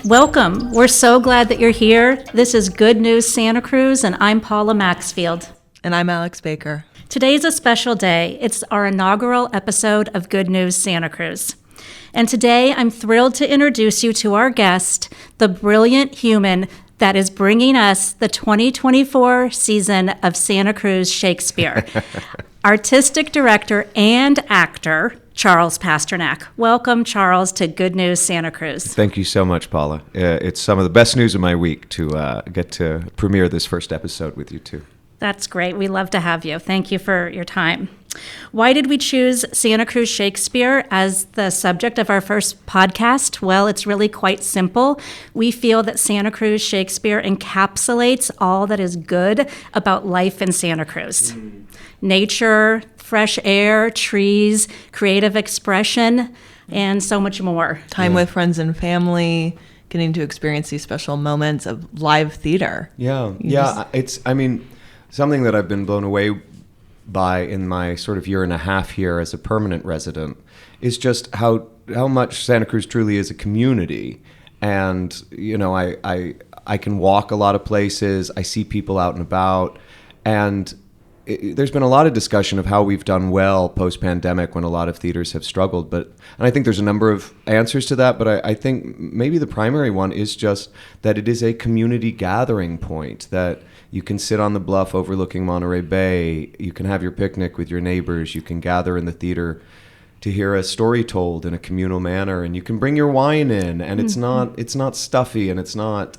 Welcome. We're so glad that you're here. This is Good News Santa Cruz, and I'm Paula Maxfield. And I'm Alex Baker. Today's a special day. It's our inaugural episode of Good News Santa Cruz. And today I'm thrilled to introduce you to our guest, the brilliant human that is bringing us the 2024 season of Santa Cruz Shakespeare. Artistic director and actor, Charles Pasternak. Welcome, Charles, to Good News Santa Cruz. Thank you so much, Paula. It's some of the best news of my week to get to premiere this first episode with you two. That's great. We love to have you. Thank you for your time. Why did we choose Santa Cruz Shakespeare as the subject of our first podcast? Well, it's really quite simple. We feel that Santa Cruz Shakespeare encapsulates all that is good about life in Santa Cruz. Nature, fresh air, trees, creative expression, and so much more. Time with friends and family, getting to experience these special moments of live theater. It's something that I've been blown away by in my sort of year and a half here as a permanent resident is just how much Santa Cruz truly is a community. And, you know, I can walk a lot of places. I see people out and about. And there's been a lot of discussion of how we've done well post-pandemic when a lot of theaters have struggled. And I think there's a number of answers to that, but I think maybe the primary one is just that it is a community gathering point, that you can sit on the bluff overlooking Monterey Bay. You can have your picnic with your neighbors. You can gather in the theater to hear a story told in a communal manner, and you can bring your wine in, and it's not stuffy, and it's not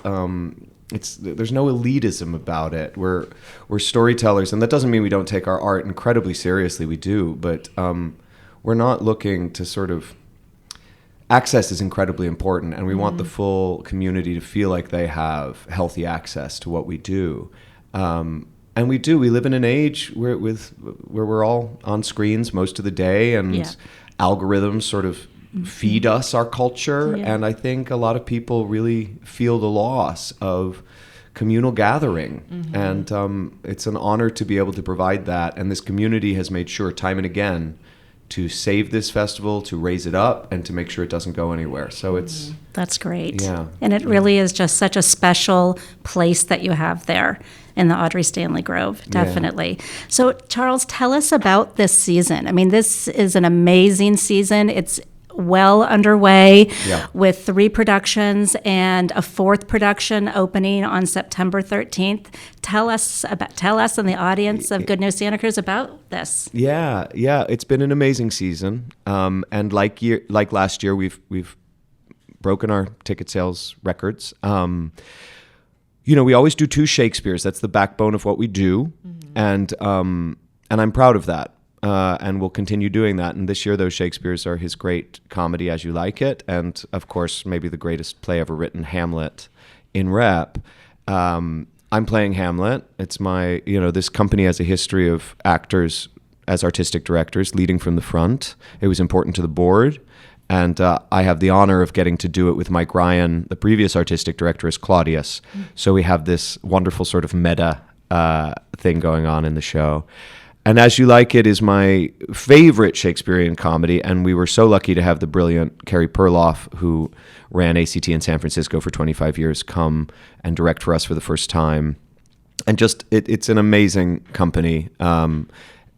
there's no elitism about it. We're storytellers, and that doesn't mean we don't take our art incredibly seriously. We do, but we're not looking to sort of. Access is incredibly important, and we want the full community to feel like they have healthy access to what we do. And we do. We live in an age where we're all on screens most of the day, and algorithms sort of feed us our culture. Yeah. And I think a lot of people really feel the loss of communal gathering. Mm-hmm. And it's an honor to be able to provide that. And this community has made sure time and again to save this festival, to raise it up, and to make sure it doesn't go anywhere. So it's... That's great. Yeah. And it really is just such a special place that you have there in the Audrey Stanley Grove, definitely. Yeah. So, Charles, tell us about this season. I mean, this is an amazing season. It's well underway with 3 productions and a 4th production opening on September 13th. Tell us and the audience of Good News Santa Cruz about this. Yeah, it's been an amazing season. And like last year, we've broken our ticket sales records. We always do 2 Shakespeares. That's the backbone of what we do. Mm-hmm. And I'm proud of that. And we'll continue doing that. And this year, those Shakespeares are his great comedy, As You Like It, and of course, maybe the greatest play ever written, Hamlet, in Rep. I'm playing Hamlet. It's my, this company has a history of actors as artistic directors leading from the front. It was important to the board. And I have the honor of getting to do it with Mike Ryan, the previous artistic director, as Claudius. Mm-hmm. So we have this wonderful sort of meta thing going on in the show. And As You Like It is my favorite Shakespearean comedy, and we were so lucky to have the brilliant Carrie Perloff, who ran ACT in San Francisco for 25 years, come and direct for us for the first time. And just, it's an amazing company. And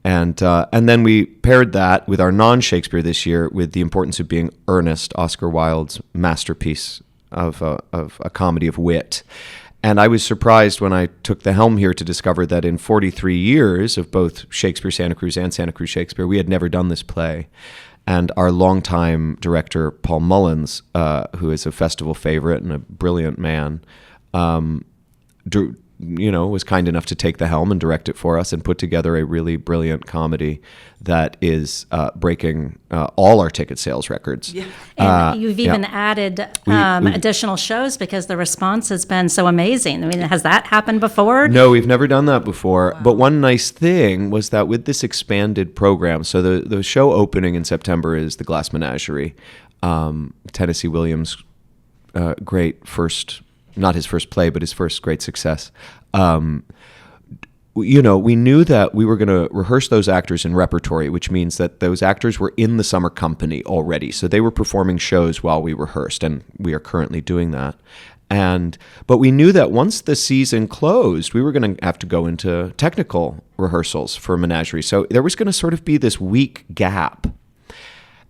then we paired that with our non-Shakespeare this year with The Importance of Being Earnest, Oscar Wilde's masterpiece of a comedy of wit. And I was surprised when I took the helm here to discover that in 43 years of both Shakespeare Santa Cruz and Santa Cruz Shakespeare, we had never done this play. And our longtime director, Paul Mullins, who is a festival favorite and a brilliant man, was kind enough to take the helm and direct it for us and put together a really brilliant comedy that is breaking all our ticket sales records. Yeah. And you've even added additional shows because the response has been so amazing. I mean, has that happened before? No, we've never done that before. Wow. But one nice thing was that with this expanded program, so the show opening in September is the Glass Menagerie. Tennessee Williams' great first, not his first play, but his first great success. we knew that we were going to rehearse those actors in repertory, which means that those actors were in the summer company already. So they were performing shows while we rehearsed, and we are currently doing that. But we knew that once the season closed, we were going to have to go into technical rehearsals for Menagerie. So there was going to sort of be this week gap.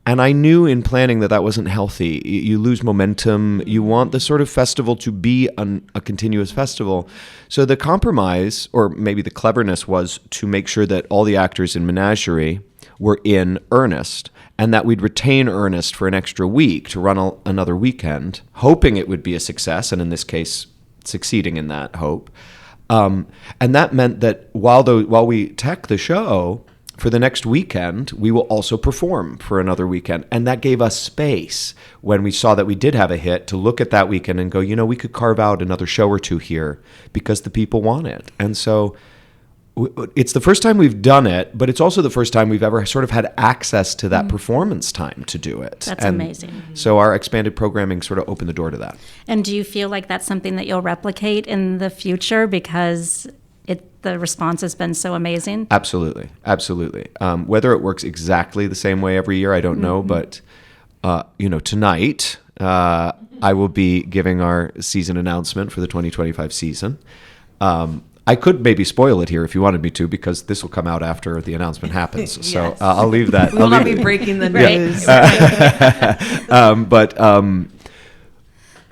And I knew in planning that that wasn't healthy. You lose momentum. You want the sort of festival to be a continuous festival. So the compromise, or maybe the cleverness, was to make sure that all the actors in Menagerie were in earnest, and that we'd retain Ernest for an extra week to run another weekend, hoping it would be a success, and in this case, succeeding in that hope. And that meant that while we tech the show, for the next weekend, we will also perform for another weekend. And that gave us space when we saw that we did have a hit to look at that weekend and go, we could carve out another show or two here because the people want it. And so it's the first time we've done it, but it's also the first time we've ever sort of had access to that performance time to do it. That's amazing. So our expanded programming sort of opened the door to that. And do you feel like that's something that you'll replicate in the future because the response has been so amazing? Absolutely. Whether it works exactly the same way every year, I don't know. But, tonight I will be giving our season announcement for the 2025 season. I could maybe spoil it here if you wanted me to, because this will come out after the announcement happens. Yes. So I'll leave that. We will not be breaking the news. But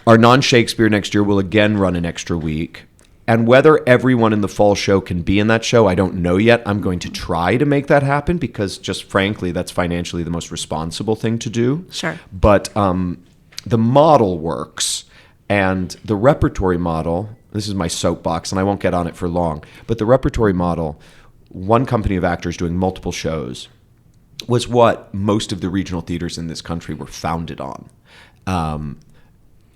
our non-Shakespeare next year will again run an extra week. And whether everyone in the fall show can be in that show, I don't know yet. I'm going to try to make that happen because, just frankly, that's financially the most responsible thing to do. Sure. But the model works, and the repertory model, this is my soapbox, and I won't get on it for long, but the repertory model, one company of actors doing multiple shows, was what most of the regional theaters in this country were founded on.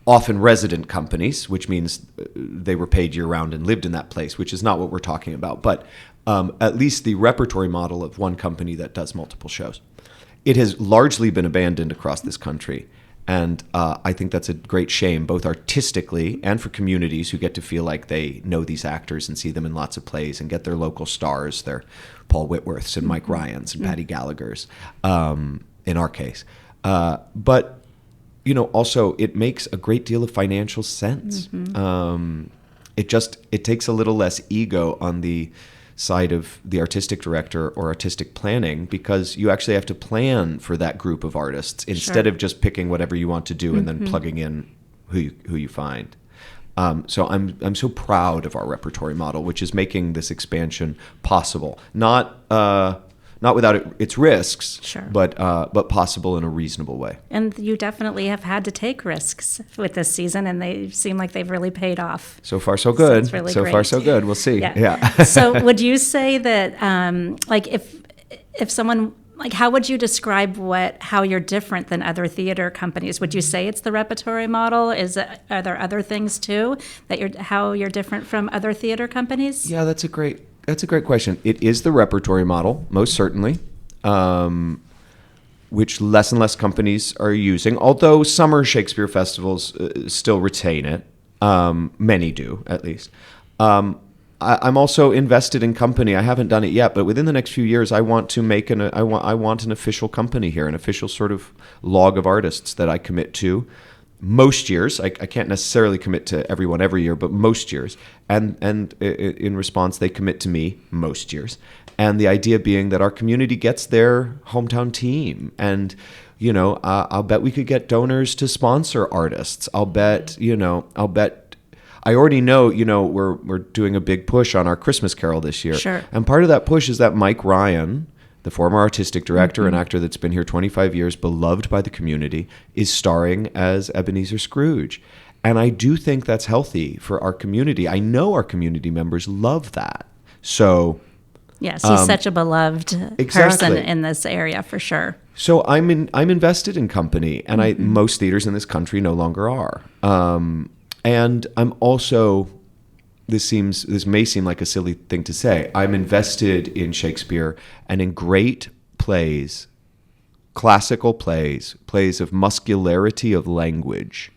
Often resident companies, which means they were paid year-round and lived in that place, which is not what we're talking about. But at least the repertory model of one company that does multiple shows. It has largely been abandoned across this country. And I think that's a great shame, both artistically and for communities who get to feel like they know these actors and see them in lots of plays and get their local stars, their Paul Whitworths and Mike Ryans and Patty Gallagher's, in our case. But also it makes a great deal of financial sense. It takes a little less ego on the side of the artistic director or artistic planning, because you actually have to plan for that group of artists instead of just picking whatever you want to do and then plugging in who you find. So I'm so proud of our repertory model, which is making this expansion possible. Not without its risks, sure, but possible in a reasonable way. And you definitely have had to take risks with this season, and they seem like they've really paid off. So far, so good. So it's really so great. far, so good. We'll see. Yeah. So would you say that, if someone, how would you describe how you're different than other theater companies? Would you say it's the repertory model? Are there other things too how you're different from other theater companies? Yeah, that's a great question. It is the repertory model, most certainly, which less and less companies are using, although summer Shakespeare festivals still retain it. Many do, at least. I'm also invested in company. I haven't done it yet, but within the next few years, I want to make I want an official company here, an official sort of log of artists that I commit to. Most years, I can't necessarily commit to everyone every year, but most years. And in response, they commit to me most years. And the idea being that our community gets their hometown team. And, I'll bet we could get donors to sponsor artists. I already know, we're doing a big push on our Christmas Carol this year. Sure. And part of that push is that Mike Ryan, the former artistic director and actor that's been here 25 years, beloved by the community, is starring as Ebenezer Scrooge. And I do think that's healthy for our community. I know our community members love that. So yes, he's such a beloved person in this area for sure. So I'm invested in company, and most theaters in this country no longer are. And I'm also, this may seem like a silly thing to say, I'm invested in Shakespeare and in great plays, classical plays of muscularity of language,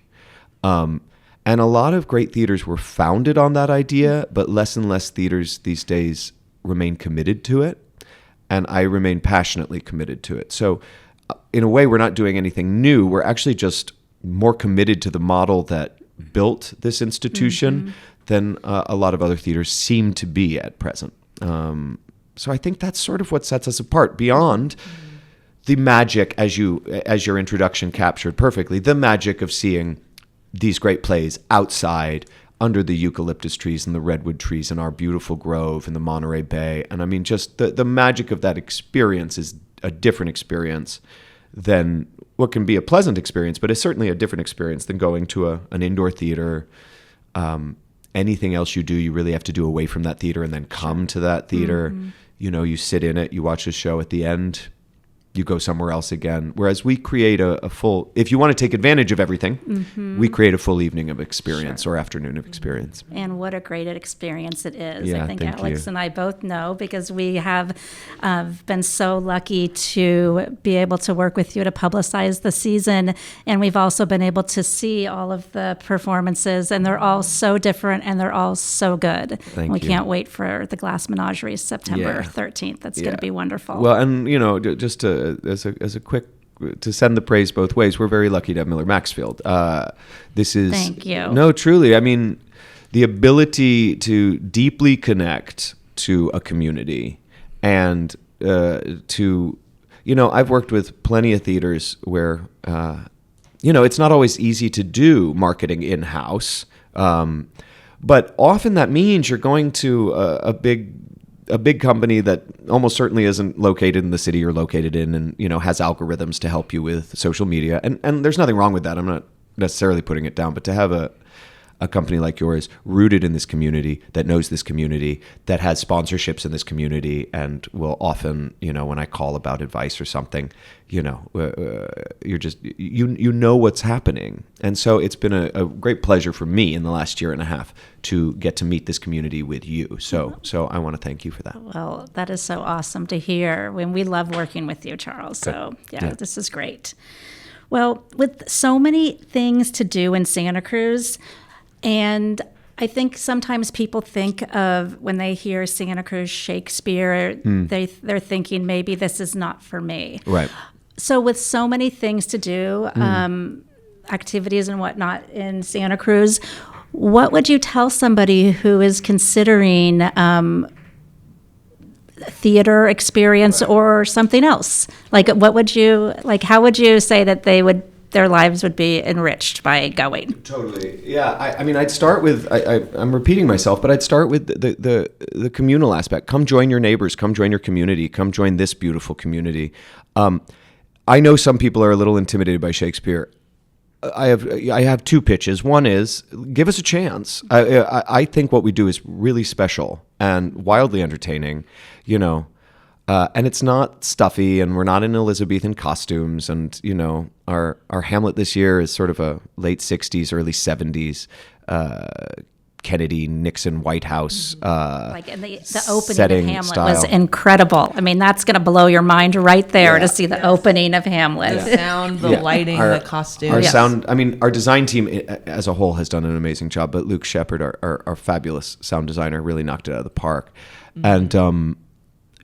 And a lot of great theaters were founded on that idea, but less and less theaters these days remain committed to it. And I remain passionately committed to it. So in a way, we're not doing anything new. We're actually just more committed to the model that built this institution than a lot of other theaters seem to be at present. So I think that's sort of what sets us apart beyond the magic, as your introduction captured perfectly, the magic of seeing these great plays outside under the eucalyptus trees and the redwood trees in our beautiful grove in the Monterey Bay. And I mean, just the magic of that experience is a different experience than what can be a pleasant experience, but it's certainly a different experience than going to an indoor theater. Anything else you do, you really have to do away from that theater and then come to that theater. You know, you sit in it, you watch a show at the end, you go somewhere else again. Whereas we create a full, if you want to take advantage of everything, we create a full evening of experience or afternoon of experience. And what a great experience it is. Yeah, I think thank Alex you. and I both know, because we have been so lucky to be able to work with you to publicize the season. And we've also been able to see all of the performances, and they're all so different and they're all so good. Thank you. Can't wait for the Glass Menagerie September Yeah. 13th. That's going to be wonderful. Well, and you know, just as a quick, to send the praise both ways, we're very lucky to have Miller Maxfield. This is Thank you. No, truly. I mean, the ability to deeply connect to a community and to, you know, I've worked with plenty of theaters where, you know, it's not always easy to do marketing in-house. But often that means you're going to a big company that almost certainly isn't located in the city you're located in, and you know, has algorithms to help you with social media. And there's nothing wrong with that. I'm not necessarily putting it down, but to have a company like yours rooted in this community, that knows this community, that has sponsorships in this community, and will often, you know, when I call about advice or something, you know, you're just, you know what's happening. And so it's been a great pleasure for me in the last year and a half to get to meet this community with you. So I want to thank you for that. Well, that is so awesome to hear. When we love working with you, Charles. So yeah, this is great. Well, with so many things to do in Santa Cruz, and I think sometimes people think of, when they hear Santa Cruz Shakespeare, they're thinking maybe this is not for me. Right. So with so many things to do, activities and whatnot in Santa Cruz, what would you tell somebody who is considering theater experience or something else? Like, how would you say that their lives would be enriched by going? Totally. Yeah. I mean, I'd start with, I'm repeating myself, but I'd start with the communal aspect. Come join your neighbors. Come join your community. Come join this beautiful community. I know some people are a little intimidated by Shakespeare. I have two pitches. One is, give us a chance. I think what we do is really special and wildly entertaining, you know. And it's not stuffy, and we're not in Elizabethan costumes. And, you know, our Hamlet this year is sort of a late 60s, early 70s Kennedy, Nixon, White House And the opening setting of Hamlet style. was incredible. I mean, that's going to blow your mind right there to see the opening of Hamlet. The sound, the lighting, the costume. Our sound, I mean, our design team as a whole has done an amazing job, but Luke Shepard, our fabulous sound designer, really knocked it out of the park. And,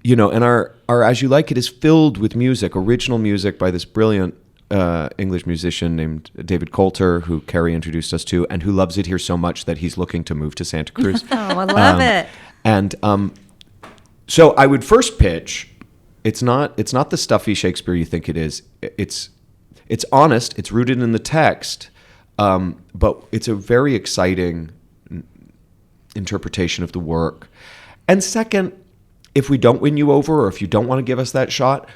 you know, and our As You Like It is filled with music, original music by this brilliant English musician named David Coulter, who Carrie introduced us to, and who loves it here so much that he's looking to move to Santa Cruz. Oh, I love it. And so I would first pitch, it's not the stuffy Shakespeare you think it is. It's honest, it's rooted in the text, but it's a very exciting interpretation of the work. And second, if we don't win you over, or if you don't want to give us that shot,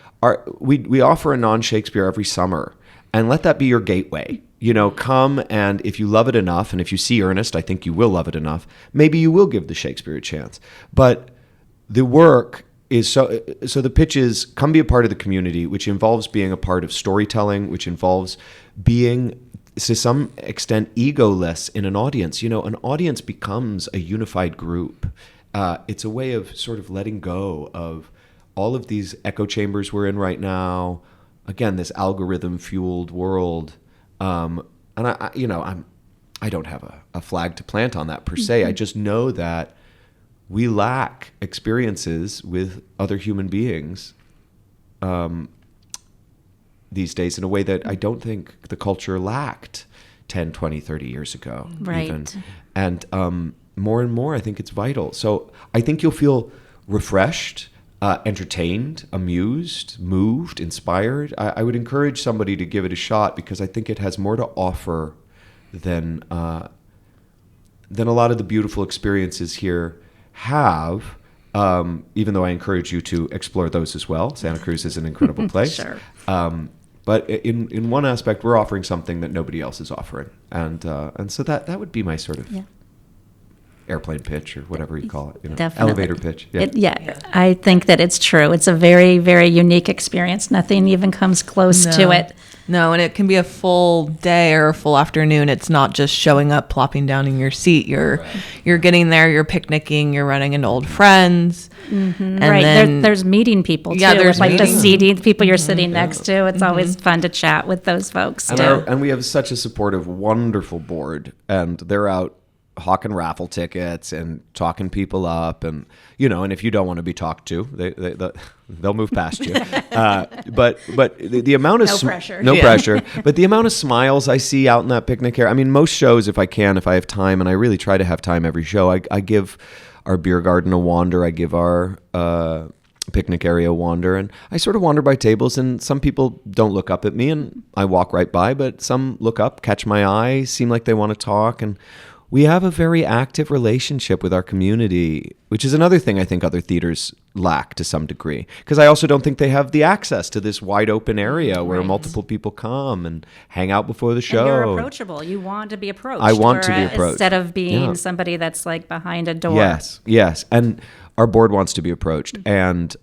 we offer a non-Shakespeare every summer, and let that be your gateway. You know, come, and if you love it enough, and if you see Ernest, I think you will love it enough, maybe you will give the Shakespeare a chance. But the work is so the pitch is, come be a part of the community, which involves being a part of storytelling, which involves being, to some extent, egoless in an audience. You know, an audience becomes a unified group. It's a way of sort of letting go of all of these echo chambers we're in right now. Again, this algorithm-fueled world. And I don't have a flag to plant on that per se. I just know that we lack experiences with other human beings these days in a way that I don't think the culture lacked 10, 20, 30 years ago. Right. Even. And more and more, I think it's vital. So I think you'll feel refreshed, entertained, amused, moved, inspired. I would encourage somebody to give it a shot because I think it has more to offer than a lot of the beautiful experiences here have. Even though I encourage you to explore those as well. Santa Cruz is an incredible place. Sure. But in one aspect, we're offering something that nobody else is offering, and so that would be my sort of airplane pitch or whatever you call it, Definitely. elevator pitch. I think that it's true. It's a very, very unique experience. Nothing even comes close to it. No, and it can be a full day or a full afternoon. It's not just showing up, plopping down in your seat. You're getting there, you're picnicking, you're running into old friends. And right. Then, there's meeting people too. Yeah, there's like the meeting. seating people you're sitting next to. It's always fun to chat with those folks too. And we have such a supportive, wonderful board, and they're out hawking raffle tickets and talking people up, and and if you don't want to be talked to, they'll move past you. But the amount of pressure. But the amount of smiles I see out in that picnic area. I mean, most shows, if I have time, and I really try to have time every show, I give our beer garden a wander. I give our picnic area a wander, and I sort of wander by tables, and some people don't look up at me, and I walk right by, but some look up, catch my eye, seem like they want to talk, and we have a very active relationship with our community, which is another thing I think other theaters lack to some degree. Because I also don't think they have the access to this wide open area where multiple people come and hang out before the show. And you're approachable. You want to be approached. I want to be approached. Instead of being somebody that's like behind a door. Yes. And our board wants to be approached. And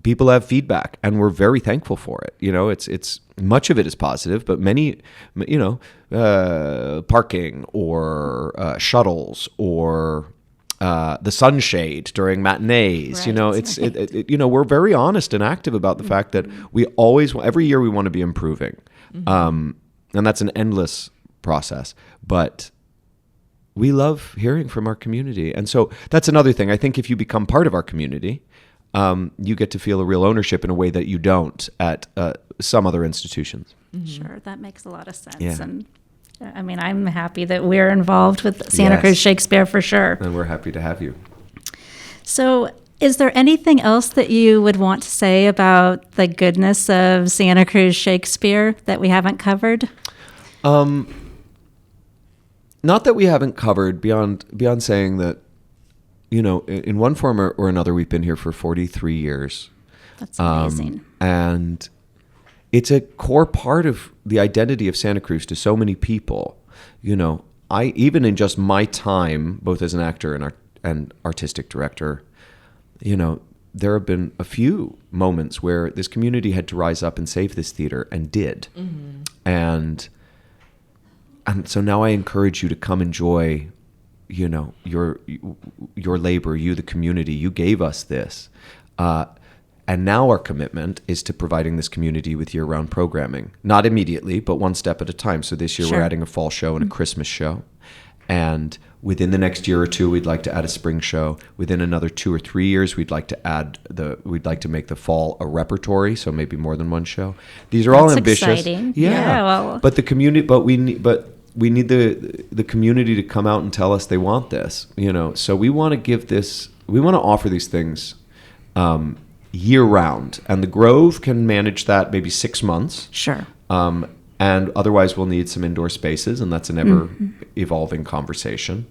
people have feedback, and we're very thankful for it. It's much of it is positive, but many, parking or shuttles or the sunshade during matinees. Right. We're very honest and active about the fact that we always, every year we want to be improving, and that's an endless process. But we love hearing from our community, and so that's another thing. I think if you become part of our community, you get to feel a real ownership in a way that you don't at some other institutions. Sure, that makes a lot of sense. Yeah. And I mean, I'm happy that we're involved with Santa Cruz Shakespeare for sure. And we're happy to have you. So is there anything else that you would want to say about the goodness of Santa Cruz Shakespeare that we haven't covered? Not that we haven't covered, beyond saying that, in one form or another, we've been here for 43 years. That's amazing. And it's a core part of the identity of Santa Cruz to so many people. I even in just my time, both as an actor and artistic director, there have been a few moments where this community had to rise up and save this theater, and did. And so now I encourage you to come enjoy your labor, you, the community. You gave us this. And now our commitment is to providing this community with year-round programming. Not immediately, but one step at a time. So this year we're adding a fall show and a Christmas show. And within the next year or two, we'd like to add a spring show. Within another 2 or 3 years, we'd like to make the fall a repertory, so maybe more than one show. These are all ambitious. Exciting. Yeah. But we need the community to come out and tell us they want this, So we want to offer these things year round, and the Grove can manage that maybe 6 months. Sure. And otherwise we'll need some indoor spaces, and that's an ever evolving conversation.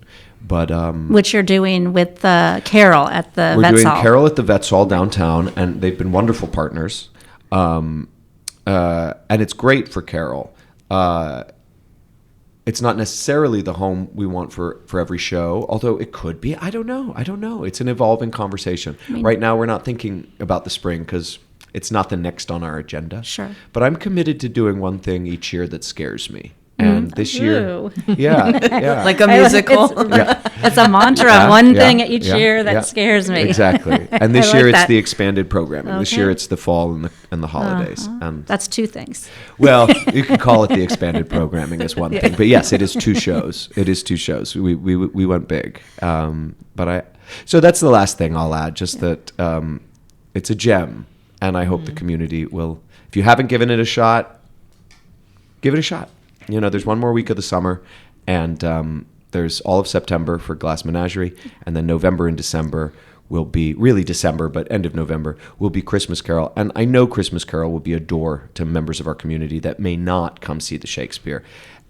But which you're doing with Carol at the we're Vets doing Hall. Carol at the Vets Hall downtown, and they've been wonderful partners. And it's great for Carol. It's not necessarily the home we want for every show, although it could be. I don't know. It's an evolving conversation. Right now, we're not thinking about the spring because it's not the next on our agenda. Sure. But I'm committed to doing one thing each year that scares me. And this year, Ooh. yeah. Like a musical. It's a mantra, one thing each year that scares me. Exactly. And this I year like it's that. the expanded programming. This Okay. year it's the fall and the holidays. And That's two things. well, you can call it the expanded programming as one thing, but yes, it is 2 shows. It is 2 shows. We went big. So that's the last thing I'll add. Just that it's a gem, and I hope the community will. If you haven't given it a shot, give it a shot. You know, there's one more week of the summer, and there's all of September for Glass Menagerie, and then November and December will be, really December, but end of November, will be Christmas Carol. And I know Christmas Carol will be a door to members of our community that may not come see the Shakespeare.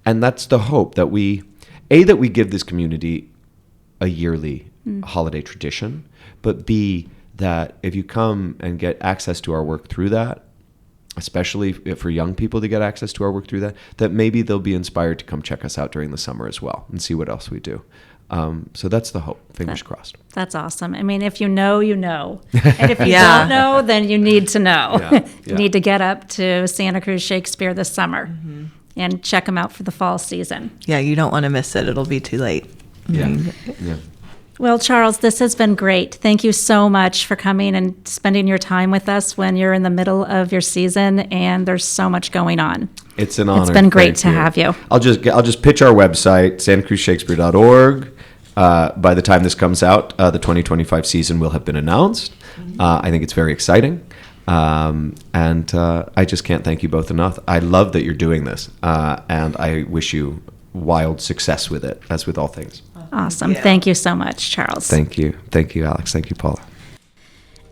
And that's the hope, that we give this community a yearly holiday tradition, but B, that if you come and get access to our work through that, especially for young people to get access to our work through that, that maybe they'll be inspired to come check us out during the summer as well and see what else we do. So that's the hope. Fingers crossed. That's awesome. I mean, if you know, you know. And if you Yeah. don't know, then you need to know. Yeah, You yeah. need to get up to Santa Cruz Shakespeare this summer and check them out for the fall season. Yeah, you don't want to miss it. It'll be too late. Yeah. Yeah. Well, Charles, this has been great. Thank you so much for coming and spending your time with us when you're in the middle of your season and there's so much going on. It's an honor. It's been great Thank to have you. I'll just pitch our website, santacruzshakespeare.org. By the time this comes out, the 2025 season will have been announced. I think it's very exciting. And I just can't thank you both enough. I love that you're doing this. And I wish you wild success with it, as with all things. Awesome. Thank you so much, Charles. Thank you. Thank you, Alex. Thank you, Paula.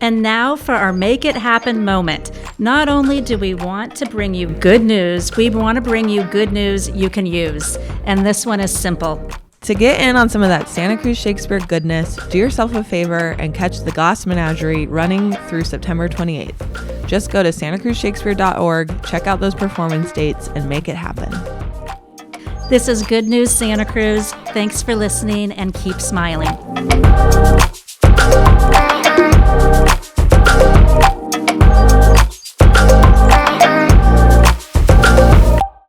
And now for our Make It Happen moment. Not only do we want to bring you good news, we want to bring you good news you can use. And this one is simple. To get in on some of that Santa Cruz Shakespeare goodness, do yourself a favor and catch the Glass Menagerie running through September 28th. Just go to santacruzshakespeare.org, check out those performance dates, and make it happen. This is Good News Santa Cruz. Thanks for listening and keep smiling.